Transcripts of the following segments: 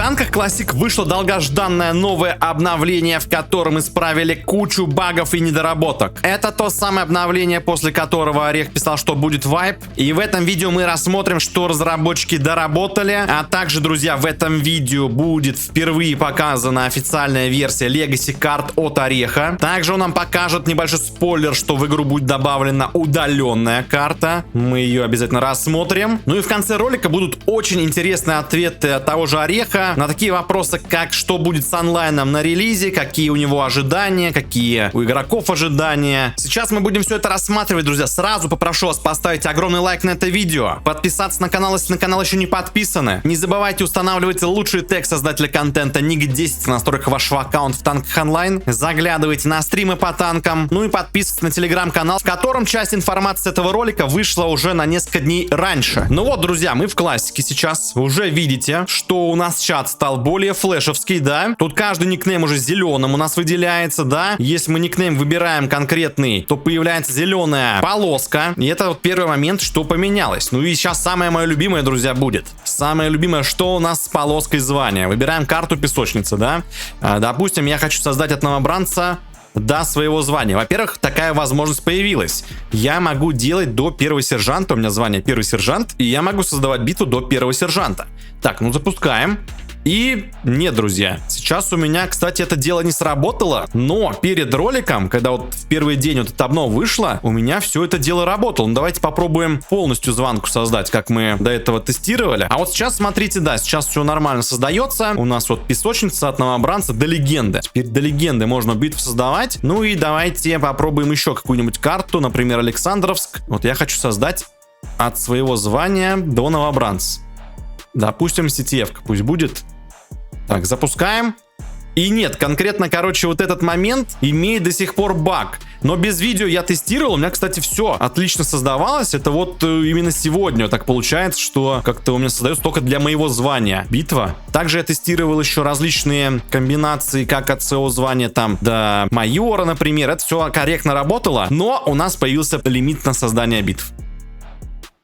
танках Classic вышло долгожданное новое обновление, в котором исправили кучу багов и недоработок. Это то самое обновление, после которого Орех писал, что будет вайп. И в этом видео мы рассмотрим, что разработчики доработали. А также, друзья, в этом видео будет впервые показана официальная версия Legacy карт от Ореха. Также он нам покажет небольшой спойлер, что в игру будет добавлена удаленная карта. Мы ее обязательно рассмотрим. Ну и в конце ролика будут очень интересные ответы от того же Ореха на такие вопросы, как что будет с онлайном на релизе, какие у него ожидания, какие у игроков ожидания. Сейчас мы будем все это рассматривать, друзья. Сразу попрошу вас поставить огромный лайк на это видео, подписаться на канал, если на канал еще не подписаны. Не забывайте устанавливать лучший тег создателя контента Ник 10 в настройках вашего аккаунта в танках онлайн. Заглядывайте на стримы по танкам. Ну и подписывайтесь на телеграм-канал, в котором часть информации этого ролика вышла уже на несколько дней раньше. Ну вот, друзья, мы в классике сейчас. Вы уже видите, что у нас чат стал более флешевский, да? Тут каждый никнейм уже зеленым у нас выделяется, да? Если мы никнейм выбираем конкретный, то появляется зеленая полоска. И это вот первый момент, что поменялось. Ну и сейчас самое мое любимое, друзья, будет. Самое любимое, что у нас с полоской звания. Выбираем карту песочницы, да? Допустим, я хочу создать от новобранца до своего звания. Во-первых, такая возможность появилась. Я могу делать до первого сержанта. У меня звание первый сержант. И я могу создавать битву до первого сержанта. Так, ну запускаем. И нет, друзья, сейчас у меня, кстати, это дело не сработало, но перед роликом, когда вот в первый день вот это обнова вышла, у меня все это дело работало. Ну, давайте попробуем полностью звонку создать, как мы до этого тестировали. А вот сейчас, смотрите, да, сейчас все нормально создается. У нас вот песочница от новобранца до легенды. Теперь до легенды можно битву создавать. Ну и давайте попробуем еще какую-нибудь карту, например, Александровск. Вот я хочу создать от своего звания до новобранца. Допустим, CTF-ка пусть будет. Так, запускаем. И нет, конкретно, короче, вот этот момент имеет до сих пор баг. Но без видео я тестировал, у меня, кстати, все отлично создавалось. Это вот именно сегодня так получается, что как-то у меня создается только для моего звания битва. Также я тестировал еще различные комбинации, как от своего звания там до майора, например. Это все корректно работало, но у нас появился лимит на создание битв.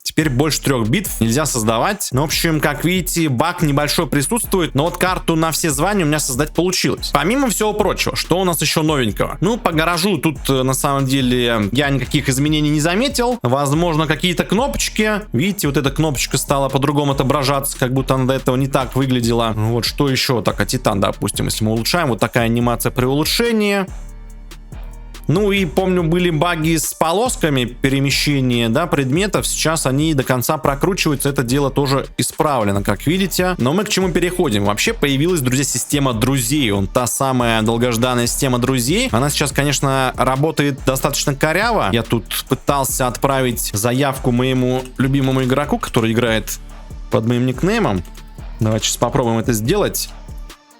Теперь больше 3 битв нельзя создавать. Ну, в общем, как видите, баг небольшой присутствует, но вот карту на все звания у меня создать получилось. Помимо всего прочего, что у нас еще новенького? Ну, по гаражу тут на самом деле я никаких изменений не заметил. Возможно, какие-то кнопочки. Видите, вот эта кнопочка стала по-другому отображаться, как будто она до этого не так выглядела. Вот что еще? Так, а Титан, допустим, если мы улучшаем, вот такая анимация при улучшении. Ну и помню, были баги с полосками перемещения, да, предметов. Сейчас они до конца прокручиваются. Это дело тоже исправлено, как видите. Но мы к чему переходим? Вообще появилась, друзья, система друзей. Та самая долгожданная система друзей. Она сейчас, конечно, работает достаточно коряво. Я тут пытался отправить заявку моему любимому игроку, который играет под моим никнеймом. Давайте сейчас попробуем это сделать.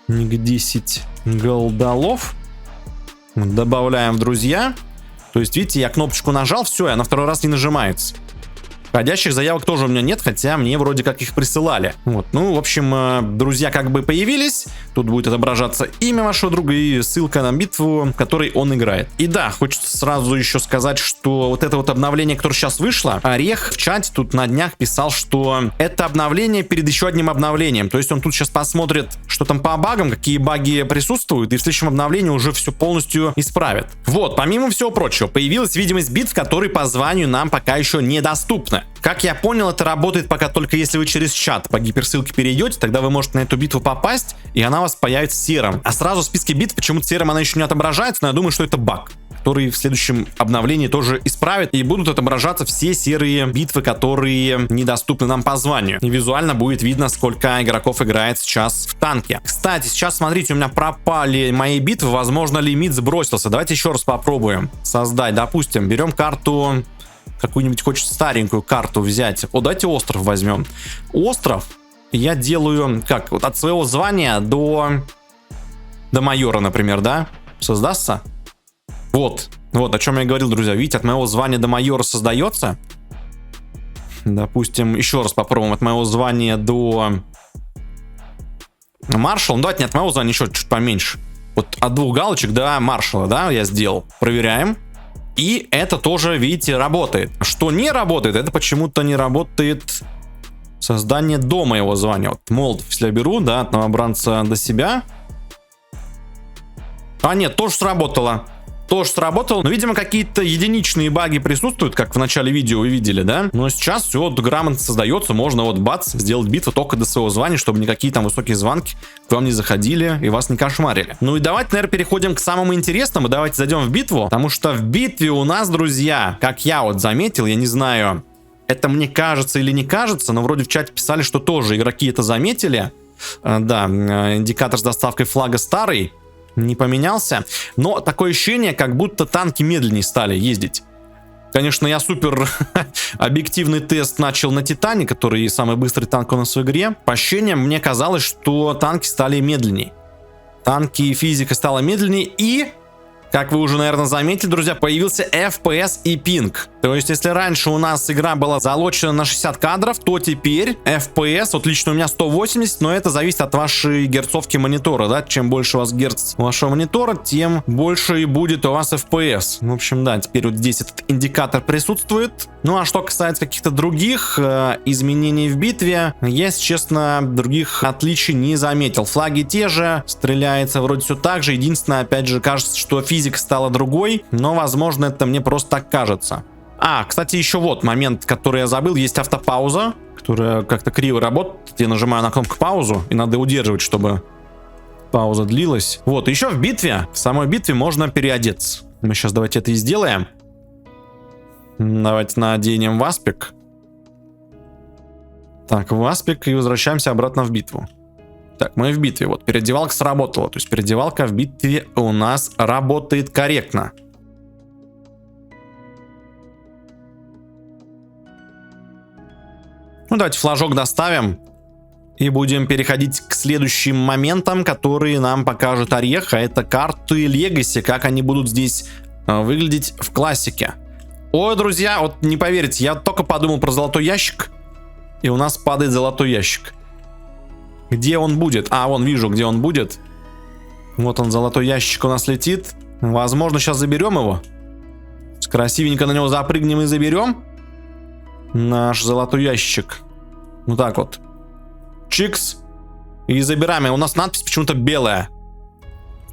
Ник 10 голдолов. Добавляем в друзья. То есть, видите, я кнопочку нажал, все, и она второй раз не нажимается. Входящих заявок тоже у меня нет, хотя мне вроде как их присылали. Вот, ну, в общем, друзья как бы появились. Тут будет отображаться имя вашего друга и ссылка на битву, в которой он играет. И да, хочется сразу еще сказать, что вот это вот обновление, которое сейчас вышло, Орех в чате тут на днях писал, что это обновление перед еще одним обновлением. То есть он тут сейчас посмотрит, что там по багам, какие баги присутствуют, и в следующем обновлении уже все полностью исправит. Вот, помимо всего прочего, появилась видимость битв, которые по званию нам пока еще недоступны. Как я понял, это работает пока только если вы через чат по гиперссылке перейдете, тогда вы можете на эту битву попасть, и она у вас появится серым. А сразу в списке битв почему-то серым она еще не отображается, но я думаю, что это баг, который в следующем обновлении тоже исправит, и будут отображаться все серые битвы, которые недоступны нам по званию. И визуально будет видно, сколько игроков играет сейчас в танке. Кстати, сейчас, смотрите, у меня пропали мои битвы, возможно, лимит сбросился. Давайте еще раз попробуем создать. Допустим, берем карту... Какую-нибудь хочется старенькую карту взять. О, давайте остров возьмем. Остров я делаю как? Вот от своего звания до майора, например, да? Создастся? Вот о чем я говорил, друзья. Видите, от моего звания до майора создается. Допустим, еще раз попробуем. От моего звания до маршала. Ну, давайте не от моего звания, еще чуть поменьше. Вот от 2 галочек до маршала, да, я сделал. Проверяем. И это тоже, видите, работает. Что не работает, это почему-то не работает Создание до моего звания. Вот Молотов, если я беру, да, от новобранца до себя. А нет, тоже сработало. Тоже сработало. Но, видимо, какие-то единичные баги присутствуют, как в начале видео вы видели, да? Но сейчас все вот грамотно создается. Можно вот бац, сделать битву только до своего звания, чтобы никакие там высокие звонки к вам не заходили и вас не кошмарили. Ну и давайте, наверное, переходим к самому интересному. Давайте зайдем в битву. Потому что в битве у нас, друзья, как я вот заметил, я не знаю, это мне кажется или не кажется, но вроде в чате писали, что тоже игроки это заметили. Да, индикатор с доставкой флага старый. Не поменялся, но такое ощущение, как будто танки медленнее стали ездить. Конечно, я супер объективный тест начал на Титане, который самый быстрый танк у нас в игре. По ощущениям, мне казалось, что танки стали медленнее. Танки и физика стала медленнее, и, как вы уже, наверное, заметили, друзья, появился FPS и пинг. То есть, если раньше у нас игра была залочена на 60 кадров, то теперь FPS, вот лично у меня 180, но это зависит от вашей герцовки монитора, да? Чем больше у вас герц вашего монитора, тем больше и будет у вас FPS. В общем, да, теперь вот здесь этот индикатор присутствует. Ну, а что касается каких-то других изменений в битве, я, если честно, других отличий не заметил. Флаги те же, стреляется вроде все так же. Единственное, опять же, кажется, что физика стала другой, но, возможно, это мне просто так кажется. А, кстати, еще вот момент, который я забыл. Есть автопауза, которая как-то криво работает. Я нажимаю на кнопку паузу, и надо удерживать, чтобы пауза длилась. Вот, еще в битве, в самой битве можно переодеться. Мы сейчас давайте это и сделаем. Давайте наденем васпик. Так, васпик, и возвращаемся обратно в битву. Так, мы в битве. Вот, переодевалка сработала. То есть переодевалка в битве у нас работает корректно. Ну, давайте флажок доставим и будем переходить к следующим моментам, которые нам покажет Орех. А это карты Legacy, как они будут здесь выглядеть в классике. Ой, друзья, вот не поверите, я только подумал про золотой ящик, и у нас падает золотой ящик. Где он будет? А, вон вижу, где он будет. Вот он, золотой ящик у нас летит. Возможно, сейчас заберем его. Красивенько на него запрыгнем и заберем наш золотой ящик. Вот так вот. Чикс. И забираем. И у нас надпись почему-то белая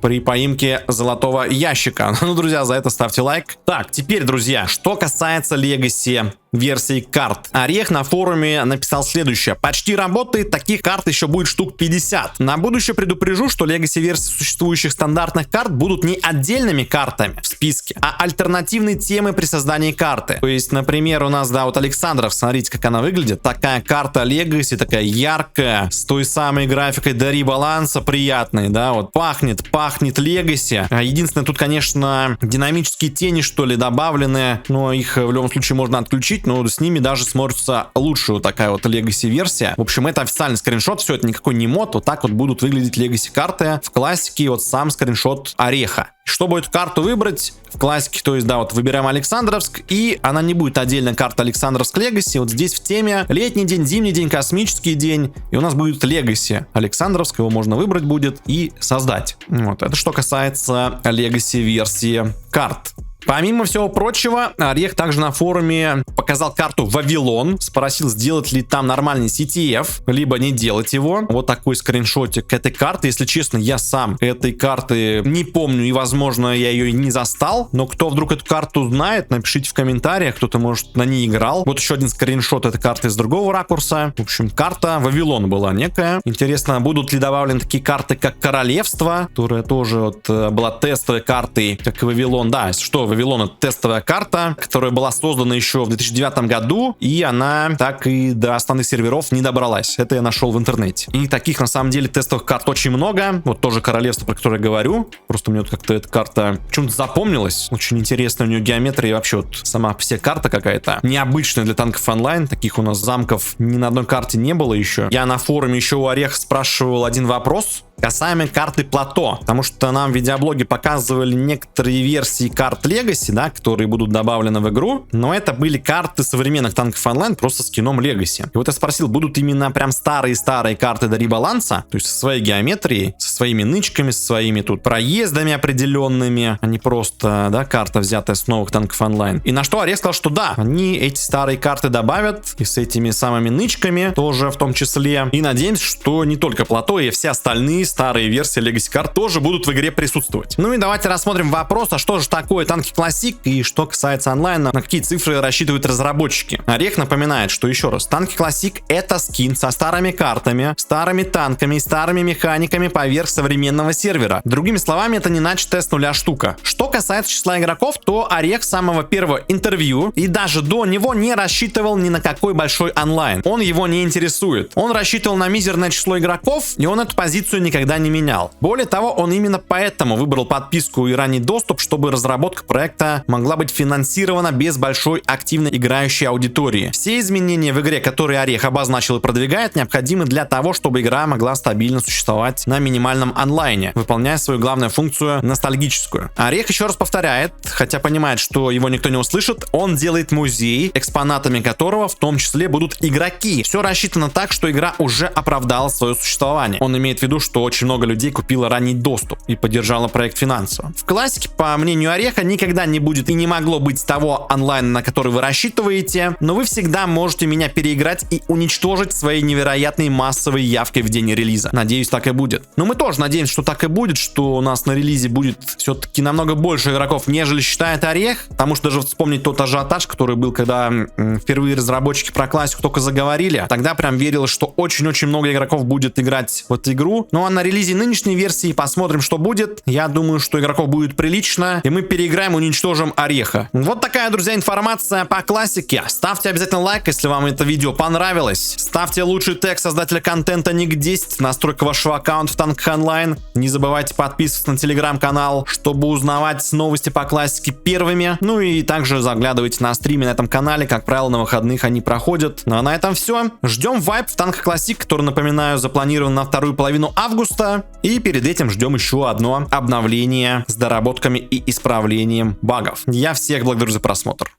при поимке золотого ящика. Ну, друзья, за это ставьте лайк. Так, теперь, друзья, что касается Legacy версий карт. Орех на форуме написал следующее. Почти работает, таких карт еще будет штук 50. На будущее предупрежу, что Legacy версии существующих стандартных карт будут не отдельными картами в списке, а альтернативной темы при создании карты. То есть, например, у нас, да, вот Александров, смотрите, как она выглядит. Такая карта Legacy, такая яркая, с той самой графикой до ребаланса приятной, да, вот пахнет Legacy. Единственное, тут, конечно, динамические тени, что ли, добавлены, но их в любом случае можно отключить. Но с ними даже смотрится лучше вот такая вот Legacy версия. В общем, это официальный скриншот, все это никакой не мод. Вот так вот будут выглядеть Legacy карты в классике. Вот сам скриншот Ореха. Чтобы эту карту выбрать в классике, то есть, да, вот выбираем Александровск, и она не будет отдельно карта Александровск Legacy. Вот здесь в теме летний день, зимний день, космический день, и у нас будет Legacy Александровск, его можно выбрать будет и создать. Вот, это что касается Legacy версии карт. Помимо всего прочего, Орех также на форуме показал карту Вавилон, спросил, сделать ли там нормальный CTF, либо не делать его. Вот такой скриншотик этой карты. Если честно, я сам этой карты не помню, и, возможно, я ее и не застал. Но кто вдруг эту карту знает, напишите в комментариях, кто-то, может, на ней играл. Вот еще один скриншот этой карты из другого ракурса. В общем, карта Вавилон была некая. Интересно, будут ли добавлены такие карты, как Королевство, которая тоже вот была тестовой картой, как и Вавилон. Да, если что, Вавилон — это тестовая карта, которая была создана еще в 2009 году, и она так и до основных серверов не добралась. Это я нашел в интернете. И таких, на самом деле, тестовых карт очень много. Вот тоже Королевство, про которое я говорю. Просто мне вот как-то эта карта почему-то запомнилась. Очень интересная у нее геометрия, и вообще вот сама вся карта какая-то необычная для танков онлайн. Таких у нас замков ни на одной карте не было еще. Я на форуме еще у Ореха спрашивал один вопрос касаемо карты Плато, потому что нам в видеоблоге показывали некоторые версии карт Legacy, да, которые будут добавлены в игру, но это были карты современных танков онлайн просто с скином Legacy. И вот я спросил, будут именно прям старые карты до ребаланса, то есть со своей геометрией, со своими нычками, со своими тут проездами определенными, а не просто, да, карта, взятая с новых танков онлайн. И на что Орех сказал, что да, они эти старые карты добавят, и с этими самыми нычками тоже в том числе. И надеемся, что не только Плато, и все остальные старые версии Legacy карт тоже будут в игре присутствовать. Ну и давайте рассмотрим вопрос, а что же такое танки Classic, и что касается онлайна, на какие цифры рассчитывают разработчики. Орех напоминает, что еще раз, танки Classic это скин со старыми картами, старыми танками и старыми механиками поверх современного сервера. Другими словами, это не начатая с нуля штука. Что касается числа игроков, то Орех с самого первого интервью и даже до него не рассчитывал ни на какой большой онлайн. Он его не интересует. Он рассчитывал на мизерное число игроков, и он эту позицию никогда не менял. Более того, он именно поэтому выбрал подписку и ранний доступ, чтобы разработка проекта могла быть финансирована без большой активно играющей аудитории. Все изменения в игре, которые Орех обозначил и продвигает, необходимы для того, чтобы игра могла стабильно существовать на минимальном онлайне, выполняя свою главную функцию — ностальгическую. Орех еще раз повторяет, хотя понимает, что его никто не услышит, он делает музей, экспонатами которого в том числе будут игроки. Все рассчитано так, что игра уже оправдала свое существование. Он имеет в виду, что очень много людей купило ранний доступ и поддержало проект финансово. В классике, по мнению Ореха, никогда не будет и не могло быть того онлайна, на который вы рассчитываете, но вы всегда можете меня переиграть и уничтожить своей невероятной массовой явкой в день релиза. Надеюсь, так и будет. Но мы тоже надеемся, что так и будет, что у нас на релизе будет все-таки намного больше игроков, нежели считает Орех, потому что даже вспомнить тот ажиотаж, который был, когда впервые разработчики про классику только заговорили, тогда прям верилось, что очень-очень много игроков будет играть в эту игру. Ну а на релизе нынешней версии посмотрим, что будет. Я думаю, что игроков будет прилично, и мы переиграем и уничтожим Ореха. Вот такая, друзья, информация по классике. Ставьте обязательно лайк, если вам это видео понравилось. Ставьте лучший тег создателя контента Ник 10, настройка вашего аккаунта в танках онлайн. Не забывайте подписываться на телеграм-канал, чтобы узнавать новости по классике первыми. Ну и также заглядывайте на стримы на этом канале, как правило, на выходных они проходят. Ну а на этом все. Ждем вайп в танках Classic, который, напоминаю, запланирован на вторую половину августа. И перед этим ждем еще одно обновление с доработками и исправлением багов. Я всех благодарю за просмотр.